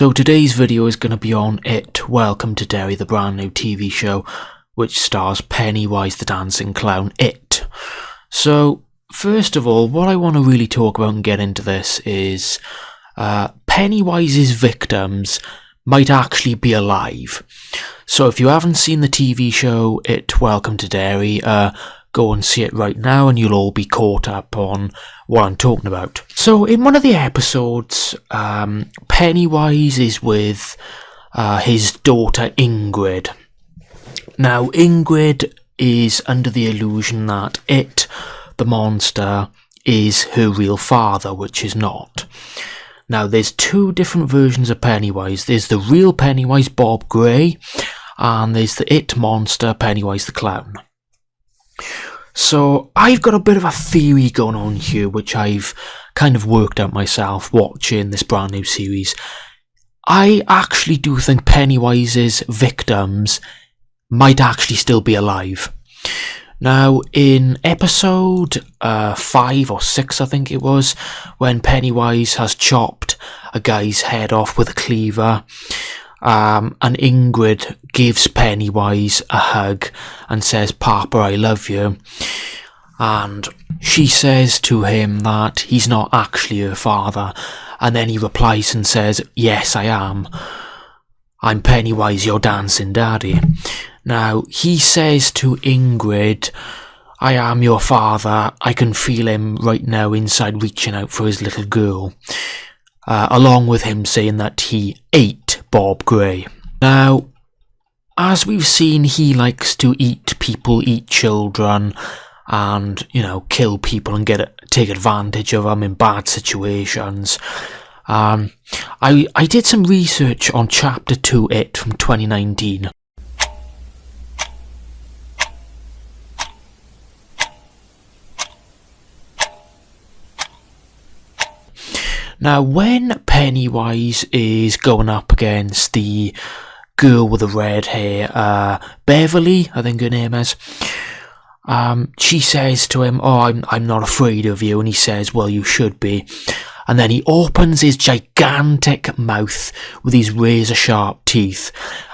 So today's video is going to be on It, Welcome to Derry, the brand new TV show, which stars Pennywise the dancing clown, It. So, first of all, what I want to really talk about and get into this is Pennywise's victims might actually be alive. So if you haven't seen the TV show It, Welcome to Derry, go and see it right now and you'll all be caught up on what I'm talking about. So in one of the episodes, Pennywise is with his daughter Ingrid. Now Ingrid is under the illusion that It, the monster, is her real father, which is not. Now there's two different versions of Pennywise. There's the real Pennywise, Bob Gray, and there's the It monster, Pennywise the clown. So I've got a bit of a theory going on here, which I've kind of worked out myself watching this brand new series. I actually do think Pennywise's victims might actually still be alive. Now, in episode 5 or 6, I think it was, when Pennywise has chopped a guy's head off with a cleaver, and Ingrid gives Pennywise a hug and says, "Papa, I love you." And she says to him that he's not actually her father, and then he replies and says, "Yes, I am. I'm Pennywise, your dancing daddy." Now, he says to Ingrid, "I am your father. I can feel him right now inside reaching out for his little girl." Along with him saying that he ate Bob Gray. Now, as we've seen, he likes to eat people, eat children, and, kill people and take advantage of them in bad situations. I did some research on Chapter 2 It from 2019. Now, when Pennywise is going up against the girl with the red hair, Beverly, I think her name is, she says to him, "Oh, I'm not afraid of you," and he says, "Well, you should be." And then he opens his gigantic mouth with his razor-sharp teeth,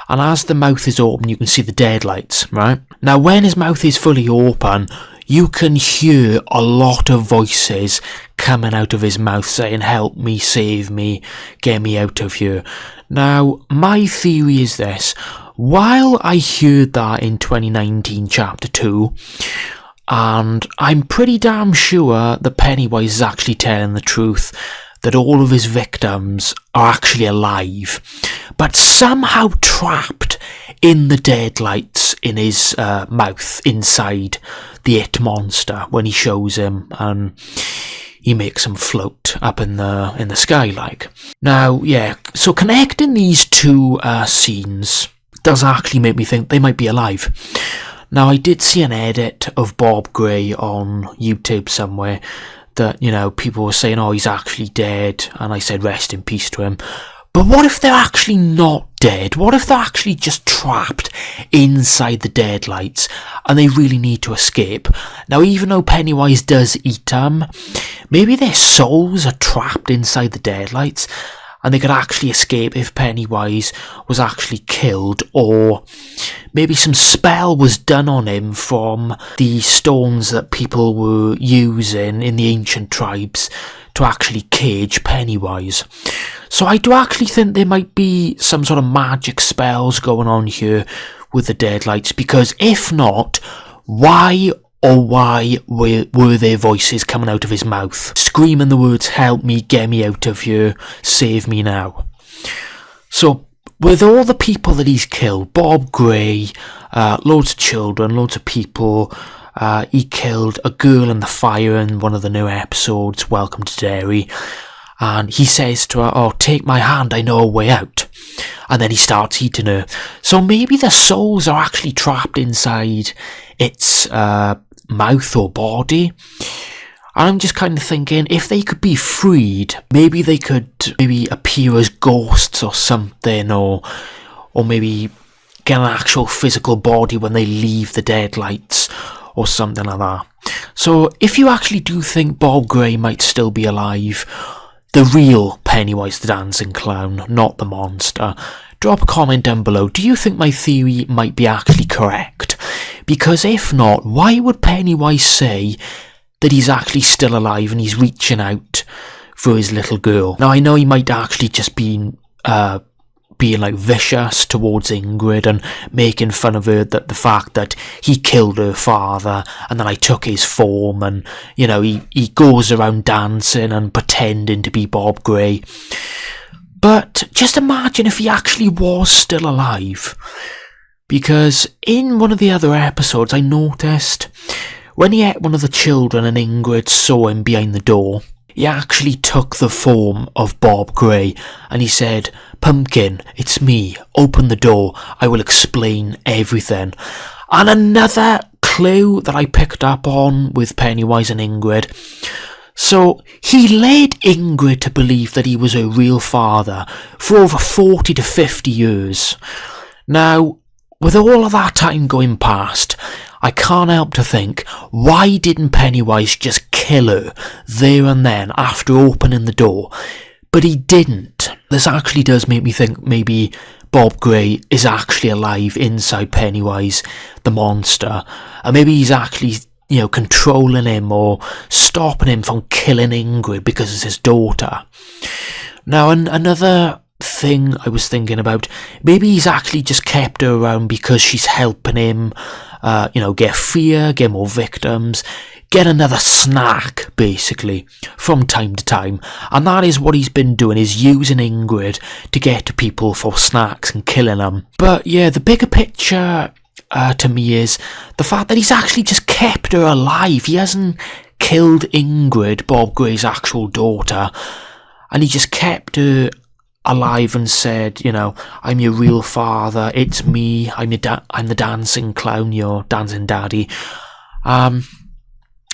and as the mouth is open, you can see the deadlights, right? Now, when his mouth is fully open, you can hear a lot of voices coming out of his mouth saying, "Help me, save me, get me out of here." Now, my theory is this. While I heard that in 2019 Chapter 2, and I'm pretty damn sure that Pennywise is actually telling the truth, that all of his victims are actually alive, but somehow trapped in the deadlights in his mouth inside the It monster when he shows him, and he makes him float up in the sky like. Now, yeah, so connecting these two scenes does actually make me think they might be alive. Now, I did see an edit of Bob Gray on YouTube somewhere that, people were saying, "Oh, he's actually dead," and I said rest in peace to him. But what if they're actually not dead? What if they're actually just trapped inside the deadlights and they really need to escape? Now, even though Pennywise does eat them, maybe their souls are trapped inside the deadlights and they could actually escape if Pennywise was actually killed, or maybe some spell was done on him from the stones that people were using in the ancient tribes to actually cage Pennywise. So I do actually think there might be some sort of magic spells going on here with the deadlights, because if not, why were their voices coming out of his mouth, screaming the words, "Help me, get me out of here, save me now"? So, with all the people that he's killed, Bob Gray, loads of children, loads of people, he killed a girl in the fire in one of the new episodes, Welcome to Derry, and he says to her, "Oh, take my hand, I know a way out." And then he starts eating her. So maybe the souls are actually trapped inside its mouth or body. And I'm just kind of thinking, if they could be freed, maybe they could appear as ghosts or something, or maybe get an actual physical body when they leave the deadlights or something like that. So if you actually do think Bob Gray might still be alive, the real Pennywise the Dancing Clown, not the monster. Drop a comment down below. Do you think my theory might be actually correct? Because if not, why would Pennywise say that he's actually still alive and he's reaching out for his little girl? Now, I know he might actually just be being like vicious towards Ingrid and making fun of her, that the fact that he killed her father and then I took his form, and you know, he goes around dancing and pretending to be Bob Gray. But just imagine if he actually was still alive, because in one of the other episodes I noticed when he ate one of the children and Ingrid saw him behind the door, he actually took the form of Bob Gray and he said, "Pumpkin, it's me, open the door, I will explain everything." And another clue that I picked up on with Pennywise and Ingrid, so he led Ingrid to believe that he was her real father for over 40 to 50 years. Now, with all of that time going past, I can't help to think, why didn't Pennywise just kill her there and then after opening the door? But he didn't. This actually does make me think maybe Bob Gray is actually alive inside Pennywise the monster, and maybe he's actually, you know, controlling him or stopping him from killing Ingrid because it's his daughter. Now, another thing I was thinking about, maybe he's actually just kept her around because she's helping him, you know, get fear, get more victims, get another snack, basically, from time to time. And that is what he's been doing, is using Ingrid to get to people for snacks and killing them. But yeah, the bigger picture to me is the fact that he's actually just kept her alive. He hasn't killed Ingrid, Bob Gray's actual daughter, and he just kept her alive and said, you know, "I'm your real father, it's me, I'm the dancing clown, your dancing daddy."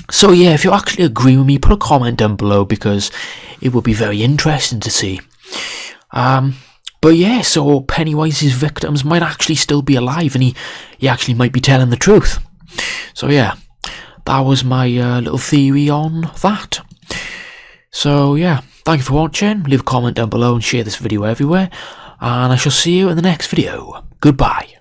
So yeah, if you actually agree with me, put a comment down below, because it would be very interesting to see. But yeah, so Pennywise's victims might actually still be alive, and he actually might be telling the truth. So yeah, that was my little theory on that. So yeah, thank you for watching. Leave a comment down below and share this video everywhere, and I shall see you in the next video. Goodbye.